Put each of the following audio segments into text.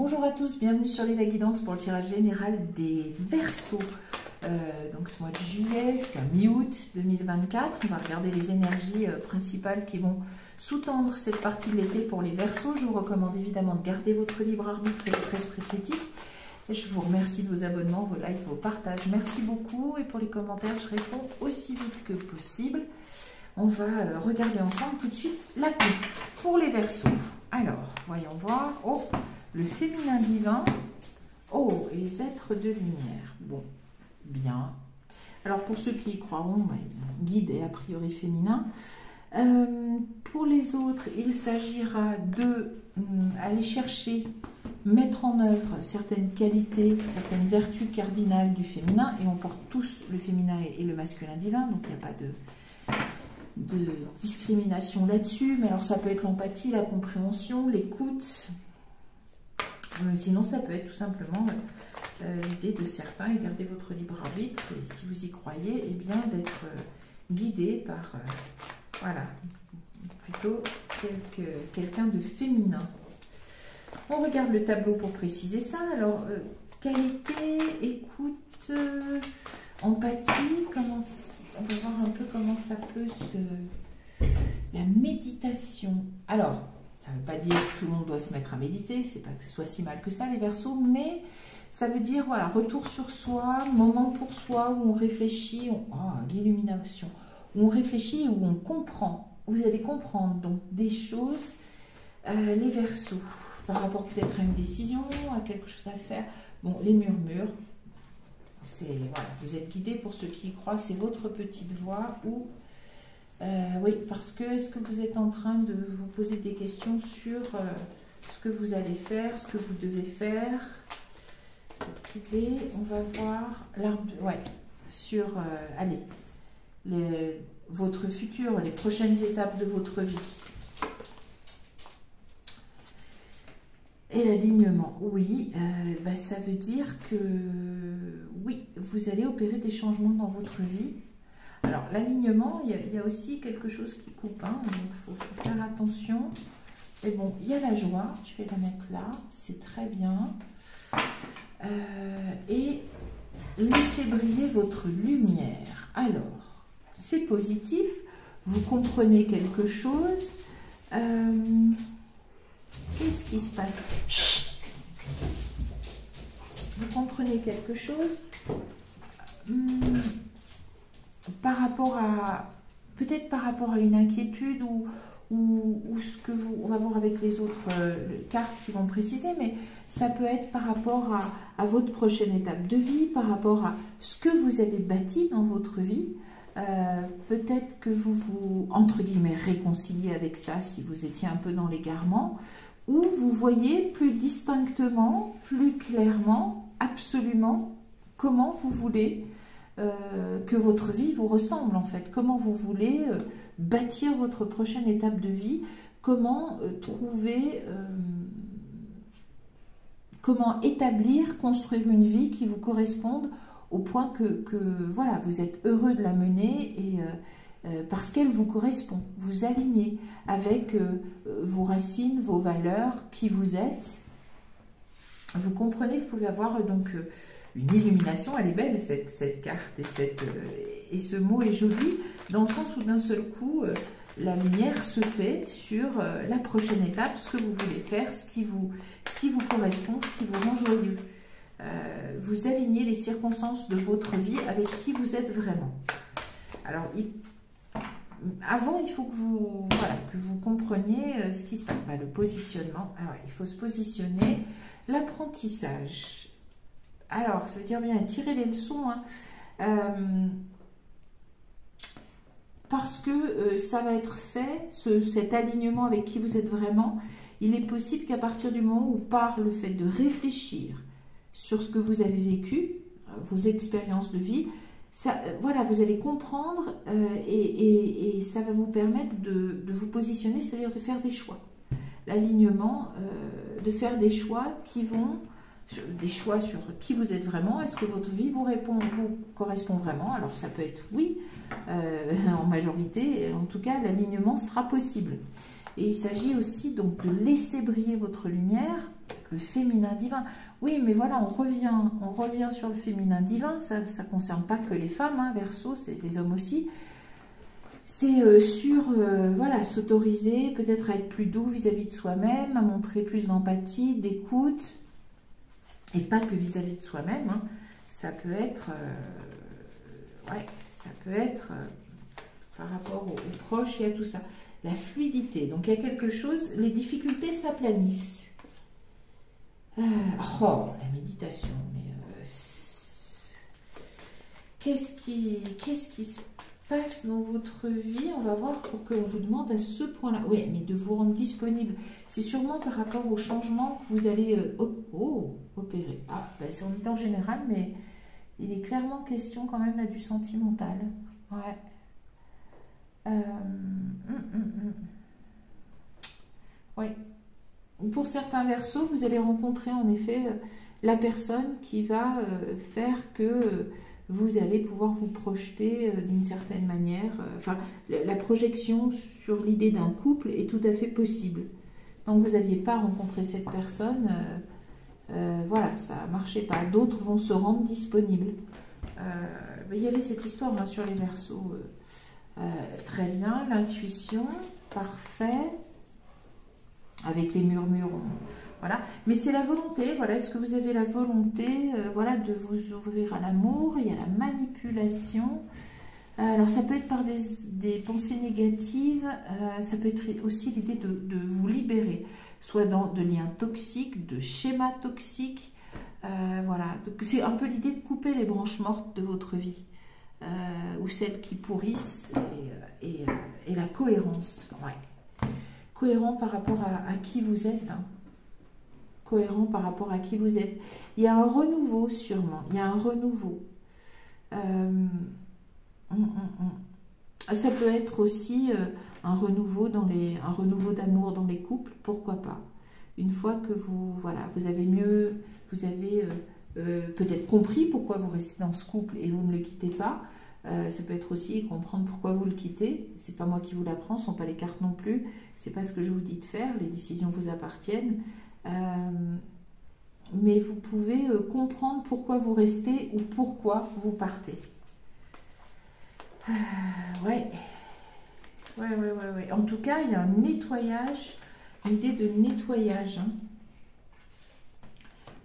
Bonjour à tous, bienvenue sur la guidance pour le tirage général des Verseaux. Donc ce mois de juillet jusqu'à mi-août 2024, on va regarder les énergies principales qui vont sous-tendre cette partie de l'été pour les Verseaux. Je vous recommande évidemment de garder votre libre arbitre et votre esprit critique. Et je vous remercie de vos abonnements, vos likes, vos partages. Merci beaucoup. Et pour les commentaires, je réponds aussi vite que possible. On va regarder ensemble tout de suite la coupe pour les Verseaux. Alors, voyons voir. Oh, le féminin divin. Oh, et les êtres de lumière. Bon, bien. Alors, pour ceux qui y croiront, guide est a priori féminin. Pour les autres, il s'agira de aller chercher, mettre en œuvre certaines qualités, certaines vertus cardinales du féminin. Et on porte tous le féminin et le masculin divin, donc il n'y a pas de discrimination là-dessus, mais alors ça peut être l'empathie, la compréhension, l'écoute, sinon ça peut être tout simplement l'idée de certains, et gardez votre libre arbitre, et si vous y croyez, eh bien d'être guidé par, voilà, plutôt quelqu'un de féminin. On regarde le tableau pour préciser ça. Alors, qualité, écoute, empathie, comment on va voir un peu comment ça peut se... La méditation. Alors, ça ne veut pas dire que tout le monde doit se mettre à méditer, c'est pas que ce soit si mal que ça les Verseaux, mais ça veut dire, voilà, retour sur soi, moment pour soi, où on réfléchit, l'illumination, où on réfléchit, où on comprend. Vous allez comprendre donc des choses, les Verseaux, par rapport peut-être à une décision, à quelque chose à faire. Bon, les murmures. Voilà, vous êtes guidé pour ceux qui y croient, c'est votre petite voix ou oui, parce que est-ce que vous êtes en train de vous poser des questions sur ce que vous allez faire, ce que vous devez faire. Cette idée, on va voir l'arbre, ouais, sur allez, votre futur, les prochaines étapes de votre vie. Et l'alignement, oui, ça veut dire que oui, vous allez opérer des changements dans votre vie. Alors, l'alignement, il y a aussi quelque chose qui coupe, hein, donc il faut faire attention. Mais bon, il y a la joie, je vais la mettre là, c'est très bien. Et laissez briller votre lumière. Alors, c'est positif, vous comprenez quelque chose. Qu'est-ce qui se passe? Chut. Vous comprenez quelque chose par rapport à, peut-être par rapport à une inquiétude ou ce que vous, on va voir avec les autres cartes qui vont préciser, mais ça peut être par rapport à votre prochaine étape de vie, par rapport à ce que vous avez bâti dans votre vie. Peut-être que vous vous, entre guillemets, réconciliez avec ça si vous étiez un peu dans l'égarement, où vous voyez plus distinctement, plus clairement, absolument comment vous voulez que votre vie vous ressemble en fait, comment vous voulez bâtir votre prochaine étape de vie, comment trouver, comment établir, construire une vie qui vous corresponde au point que voilà, vous êtes heureux de la mener et parce qu'elle vous correspond, vous alignez avec vos racines, vos valeurs, qui vous êtes. Vous comprenez, vous pouvez avoir donc une illumination, elle est belle cette carte et ce mot est joli dans le sens où d'un seul coup la lumière se fait sur la prochaine étape, ce que vous voulez faire, ce qui vous correspond, ce qui vous rend joyeux. Vous alignez les circonstances de votre vie avec qui vous êtes vraiment. Alors, avant, il faut que vous, voilà, que vous compreniez ce qui se passe. Le positionnement, alors, il faut se positionner. L'apprentissage. Alors, ça veut dire bien tirer les leçons, hein, parce que ça va être fait, cet alignement avec qui vous êtes vraiment. Il est possible qu'à partir du moment où, par le fait de réfléchir sur ce que vous avez vécu, vos expériences de vie, ça, voilà, vous allez comprendre et ça va vous permettre de vous positionner, c'est-à-dire de faire des choix. L'alignement, de faire des choix qui vont, des choix sur qui vous êtes vraiment, est-ce que votre vie vous correspond vraiment? Alors ça peut être oui, en majorité, en tout cas l'alignement sera possible. Et il s'agit aussi donc de laisser briller votre lumière le féminin divin. Oui, mais voilà, on revient sur le féminin divin. Ça ne concerne pas que les femmes, hein, Verseau, c'est les hommes aussi. C'est voilà, s'autoriser peut-être à être plus doux vis-à-vis de soi-même, à montrer plus d'empathie, d'écoute, et pas que vis-à-vis de soi-même. Hein. Ça peut être, par rapport aux proches et à tout ça. La fluidité, donc il y a quelque chose, les difficultés s'aplanissent. Oh, la méditation, mais qu'est-ce qui se passe dans votre vie? On va voir pour qu'on vous demande à ce point-là. Oui, mais de vous rendre disponible. C'est sûrement par rapport au changement que vous allez opérer. Ah, ben, c'est en général, mais il est clairement question quand même là du sentimental. Ouais. Oui. Pour certains Verseaux, vous allez rencontrer en effet la personne qui va faire que vous allez pouvoir vous projeter d'une certaine manière. Enfin, la projection sur l'idée d'un couple est tout à fait possible. Donc, vous n'aviez pas rencontré cette personne, voilà, ça ne marchait pas. D'autres vont se rendre disponibles. Il y avait cette histoire hein, sur les Verseaux. Très bien, l'intuition, parfait. Avec les murmures, voilà. Mais c'est la volonté, voilà. Est-ce que vous avez la volonté, voilà, de vous ouvrir à l'amour? Il y a la manipulation. Alors, ça peut être par des pensées négatives. Ça peut être aussi l'idée de vous libérer, soit dans de liens toxiques, de schémas toxiques. Voilà. C'est un peu l'idée de couper les branches mortes de votre vie. Ou celles qui pourrissent et la cohérence. Ouais. Cohérent par rapport à qui vous êtes. Hein. Cohérent par rapport à qui vous êtes. Il y a un renouveau sûrement. Il y a un renouveau. Ça peut être aussi un renouveau d'amour dans les couples. Pourquoi pas. Une fois que vous avez mieux, vous avez peut-être compris pourquoi vous restez dans ce couple et vous ne le quittez pas. Ça peut être aussi comprendre pourquoi vous le quittez. C'est pas moi qui vous l'apprends, ce ne sont pas les cartes non plus. C'est pas ce que je vous dis de faire. Les décisions vous appartiennent. Mais vous pouvez comprendre pourquoi vous restez ou pourquoi vous partez. Ouais. En tout cas, il y a un nettoyage, une idée de nettoyage. Hein.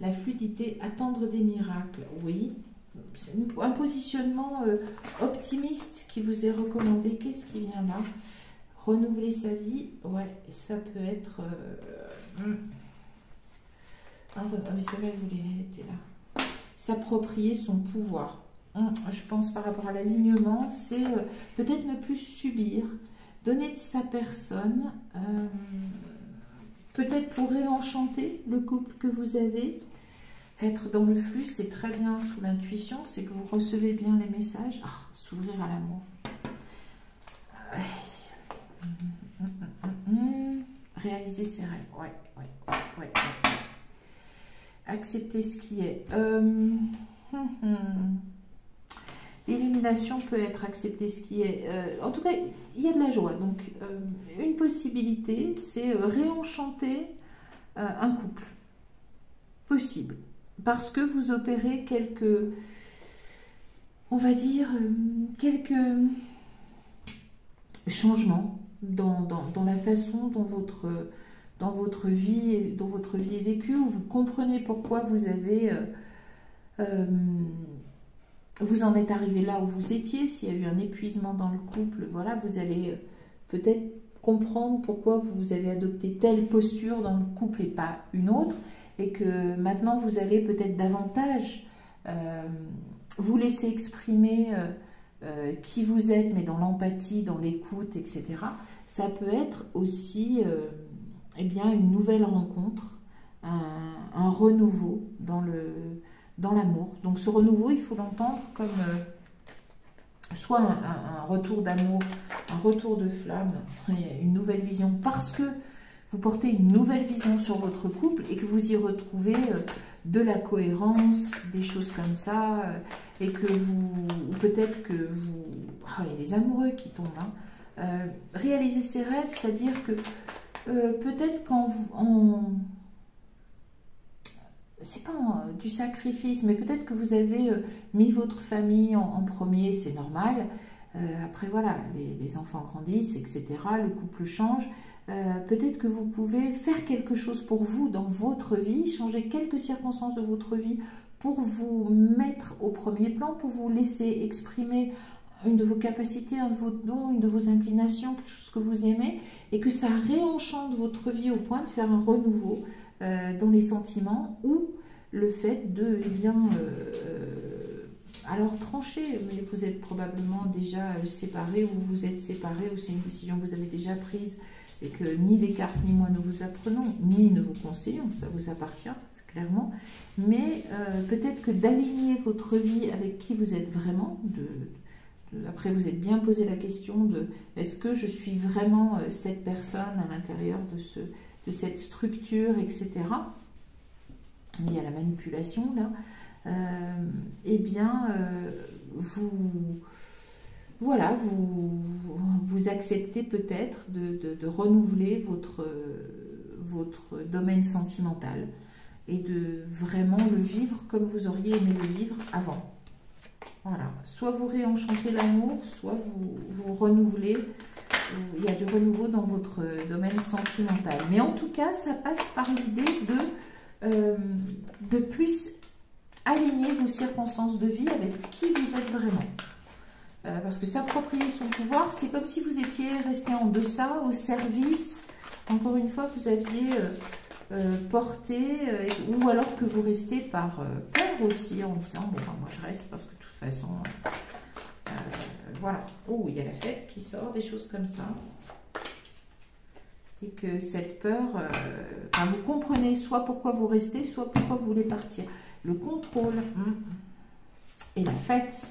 La fluidité, attendre des miracles, oui. C'est un positionnement optimiste qui vous est recommandé. Qu'est-ce qui vient là? Renouveler sa vie, ouais, ça peut être... mais c'est vrai, vous l'étiez là. S'approprier son pouvoir. Je pense par rapport à l'alignement, c'est peut-être ne plus subir, donner de sa personne, peut-être pour réenchanter le couple que vous avez. Être dans le flux, c'est très bien sous l'intuition, c'est que vous recevez bien les messages. S'ouvrir à l'amour. Réaliser ses rêves. Ouais. Accepter ce qui est. L'illumination peut être accepter ce qui est. En tout cas, il y a de la joie. Donc, une possibilité, c'est réenchanter un couple. Possible. Parce que vous opérez quelques, on va dire, quelques changements dans la façon dont votre vie est vécue, où vous comprenez pourquoi vous avez, vous en êtes arrivé là où vous étiez. S'il y a eu un épuisement dans le couple, voilà, vous allez peut-être comprendre pourquoi vous avez adopté telle posture dans le couple et pas une autre. Et que maintenant vous allez peut-être davantage vous laisser exprimer qui vous êtes, mais dans l'empathie, dans l'écoute, etc. Ça peut être aussi eh bien, une nouvelle rencontre, un renouveau dans l'amour. Donc ce renouveau, il faut l'entendre comme soit un retour d'amour, un retour de flamme, une nouvelle vision, parce que vous portez une nouvelle vision sur votre couple et que vous y retrouvez de la cohérence, des choses comme ça, et que peut-être que vous... il y a les amoureux qui tombent. Hein. Réaliser ses rêves, c'est-à-dire que peut-être c'est pas du sacrifice, mais peut-être que vous avez mis votre famille en premier, c'est normal. Après, voilà, les enfants grandissent, etc. Le couple change. Peut-être que vous pouvez faire quelque chose pour vous dans votre vie, changer quelques circonstances de votre vie pour vous mettre au premier plan, pour vous laisser exprimer une de vos capacités, un de vos dons, une de vos inclinations, quelque chose que vous aimez, et que ça réenchante votre vie au point de faire un renouveau dans les sentiments, ou le fait de, eh bien, alors trancher, mais vous êtes probablement déjà séparés, ou vous vous êtes séparés, ou c'est une décision que vous avez déjà prise, et que ni les cartes ni moi ne vous apprenons, ni ne vous conseillons, ça vous appartient, clairement, mais peut-être que d'aligner votre vie avec qui vous êtes vraiment, après vous êtes bien posé la question de est-ce que je suis vraiment cette personne à l'intérieur de cette structure, etc. Il y a la manipulation là, eh bien voilà, vous acceptez peut-être de renouveler votre domaine sentimental et de vraiment le vivre comme vous auriez aimé le vivre avant. Voilà, soit vous réenchantez l'amour, soit vous renouvelez, il y a du renouveau dans votre domaine sentimental. Mais en tout cas, ça passe par l'idée de plus aligner vos circonstances de vie avec qui vous êtes vraiment. Parce que s'approprier son pouvoir, c'est comme si vous étiez resté en deçà, au service, encore une fois, vous aviez porté, ou alors que vous restez par peur aussi, en disant, bon, ben, moi je reste parce que de toute façon, voilà. Oh, il y a la fête qui sort, des choses comme ça. Et que cette peur, vous comprenez soit pourquoi vous restez, soit pourquoi vous voulez partir. Le contrôle, et la fête.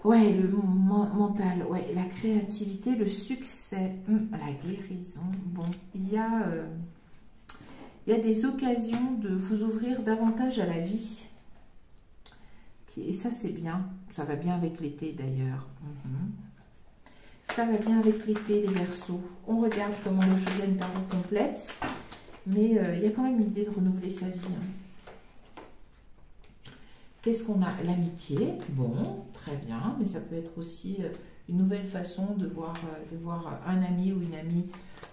Ouais, le mental, ouais, la créativité, le succès, la guérison. Bon, il y a des occasions de vous ouvrir davantage à la vie. Et ça, c'est bien. Ça va bien avec l'été, d'ailleurs. Ça va bien avec l'été, les Verseaux. On regarde comment le Josiane Tarot complète. Mais il y a quand même l'idée de renouveler sa vie. Qu'est-ce qu'on a? L'amitié, bon, très bien, mais ça peut être aussi une nouvelle façon de voir un ami ou une amie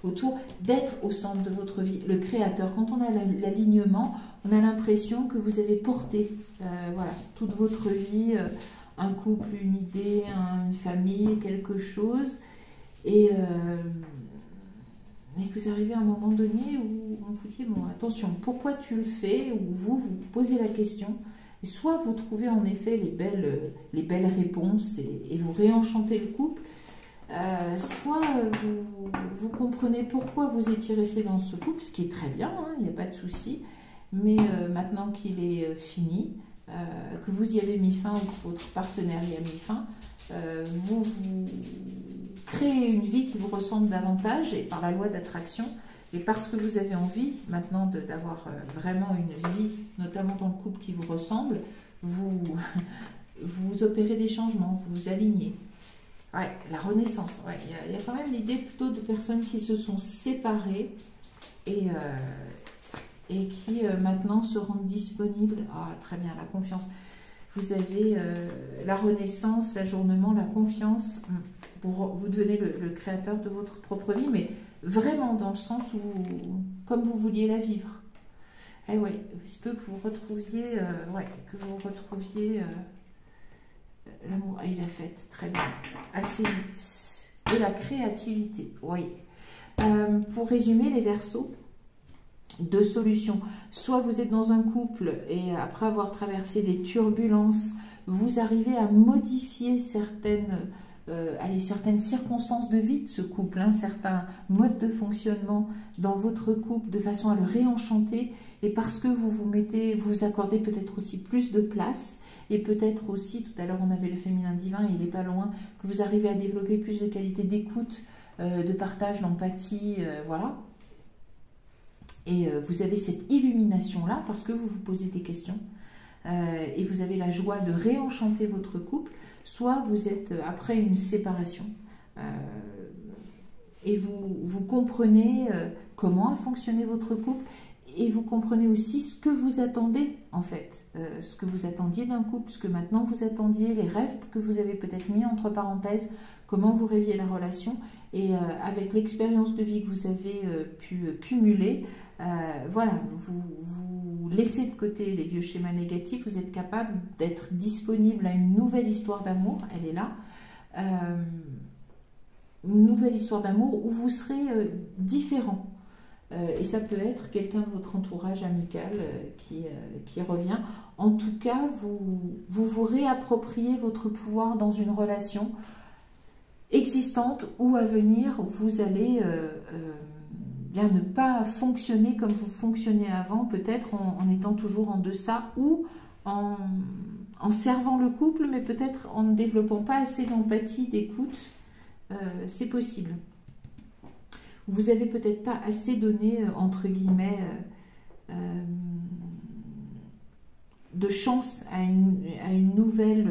autour, d'être au centre de votre vie. Le créateur, quand on a l'alignement, on a l'impression que vous avez porté voilà, toute votre vie, un couple, une idée, une famille, quelque chose, et que vous arrivez à un moment donné où on vous dit, bon, attention, pourquoi tu le fais? Ou vous posez la question. Et soit vous trouvez en effet les belles réponses et vous réenchantez le couple, soit vous comprenez pourquoi vous étiez resté dans ce couple, ce qui est très bien, il n'y a pas de souci, mais maintenant qu'il est fini, que vous y avez mis fin ou que votre partenaire y a mis fin, vous créez une vie qui vous ressemble davantage et par la loi d'attraction. Et parce que vous avez envie maintenant d'avoir vraiment une vie, notamment dans le couple qui vous ressemble, vous opérez des changements, vous vous alignez. Ouais, la renaissance, ouais, il y a quand même l'idée plutôt de personnes qui se sont séparées et qui maintenant se rendent disponibles. Ah, très bien, la confiance. Vous avez la renaissance, l'ajournement, la confiance. Vous devenez le créateur de votre propre vie, mais vraiment dans le sens où, comme vous vouliez la vivre. Eh oui, il se peut que vous retrouviez, l'amour et la fête, très bien, assez vite. Et la créativité, oui. Pour résumer les Verseaux, deux solutions. Soit vous êtes dans un couple et après avoir traversé des turbulences, vous arrivez à modifier certaines circonstances de vie de ce couple, certains modes de fonctionnement dans votre couple de façon à le réenchanter, et parce que vous accordez peut-être aussi plus de place, et peut-être aussi, tout à l'heure on avait le féminin divin, il n'est pas loin, que vous arrivez à développer plus de qualité d'écoute, de partage, d'empathie, voilà. Et vous avez cette illumination-là parce que vous vous posez des questions, et vous avez la joie de réenchanter votre couple. Soit vous êtes après une séparation et vous comprenez comment a fonctionné votre couple et vous comprenez aussi ce que vous attendez en fait, ce que vous attendiez d'un couple, ce que maintenant vous attendiez, les rêves que vous avez peut-être mis entre parenthèses, comment vous rêviez la relation, et avec l'expérience de vie que vous avez pu cumuler, voilà, vous laissez de côté les vieux schémas négatifs, vous êtes capable d'être disponible à une nouvelle histoire d'amour, elle est là, une nouvelle histoire d'amour où vous serez différent. Et ça peut être quelqu'un de votre entourage amical qui revient. En tout cas, vous réappropriez votre pouvoir dans une relation existante ou à venir. Vous allez bien ne pas fonctionner comme vous fonctionnez avant, peut-être en étant toujours en deçà ou en servant le couple, mais peut-être en ne développant pas assez d'empathie, d'écoute. C'est possible. Vous n'avez peut-être pas assez donné, entre guillemets, de chance à une nouvelle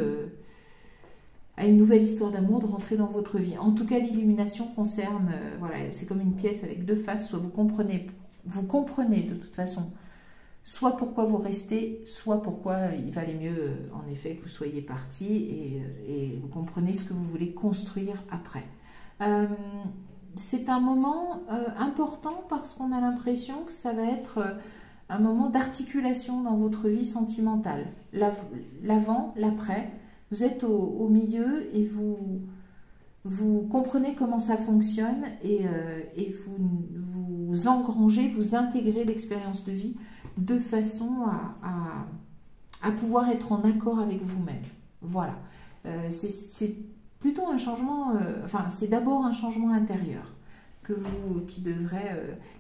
histoire d'amour de rentrer dans votre vie. En tout cas, l'illumination concerne, voilà, c'est comme une pièce avec deux faces. Soit vous comprenez de toute façon, soit pourquoi vous restez, soit pourquoi il valait mieux, en effet, que vous soyez parti, et vous comprenez ce que vous voulez construire après. C'est un moment important parce qu'on a l'impression que ça va être un moment d'articulation dans votre vie sentimentale. L'avant, l'après, vous êtes au milieu et vous comprenez comment ça fonctionne et vous engrangez, vous intégrez l'expérience de vie de façon à pouvoir être en accord avec vous-même. Voilà. C'est plutôt un changement, enfin c'est d'abord un changement intérieur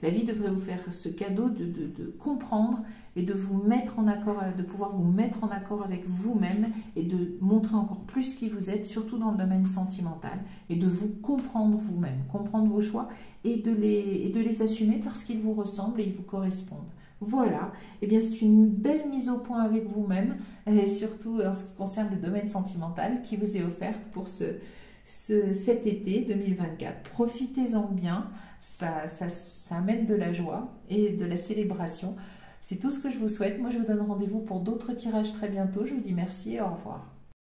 la vie devrait vous faire ce cadeau de comprendre et de vous mettre en accord, de pouvoir vous mettre en accord avec vous-même et de montrer encore plus qui vous êtes, surtout dans le domaine sentimental, et de vous comprendre vous-même, comprendre vos choix et de les assumer parce qu'ils vous ressemblent et ils vous correspondent. Voilà, et bien c'est une belle mise au point avec vous-même, surtout en ce qui concerne le domaine sentimental qui vous est offerte pour cet été 2024. Profitez-en bien, ça amène de la joie et de la célébration. C'est tout ce que je vous souhaite. Moi, je vous donne rendez-vous pour d'autres tirages très bientôt. Je vous dis merci et au revoir.